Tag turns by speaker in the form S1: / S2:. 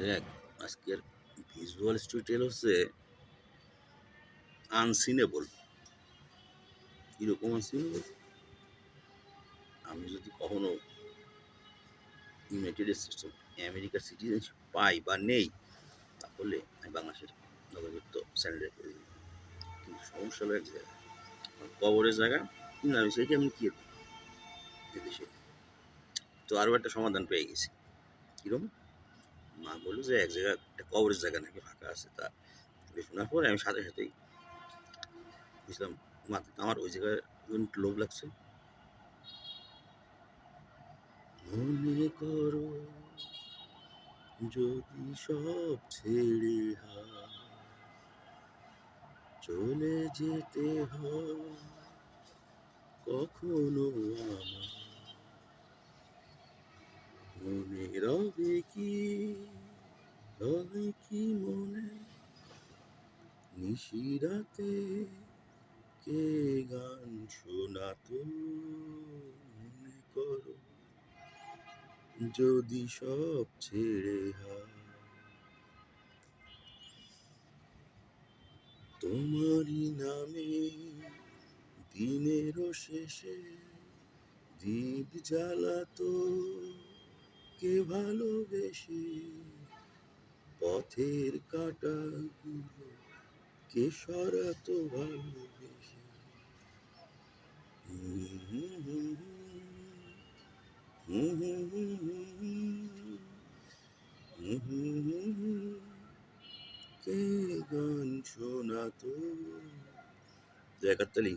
S1: দেখ, আজকের ভিজুয়াল স্টোরিটেল হচ্ছে আনসিনেবল। কিরকম আনসিনেবল? আমি যদি কখনো ইউনাইটেড স্টেটস অফ আমেরিকার সিটিজেনশিপ পাই বা নেই, তাহলে আমি বাংলাদেশের নাগরিকত্ব স্যারেন্ডার করে দিই। কিন্তু সমস্যা হলো এক জায়গায়, আমার কবরের জায়গা কিন্তু আমি সেটা আমি কি দেশে। তো আরও একটা সমাধান পেয়ে গেছি। কিরকম? মা বললো যে এক জায়গায় একটা কবরের জায়গা নাকি ফাঁকা আছে। তা শোনার পরে আমি সাথে সাথেই বুঝলাম, আমার ওই জায়গায় লোভ লাগছে। মনে করো যদি সব ছেড়ে চলে যেতে হয় কখনো আমার, মনে রবে কি মনে নিশিরাতে কে গান শোনাতো, মনে করো যদি সব ছেড়ে তোমারই নামে দিনেরও শেষে দীপ জ্বালাতো কে ভালোবেসে, পথের কাঁটাগুলো কে সরাতো ভালোবেসে। কে গান শোনাতো। 71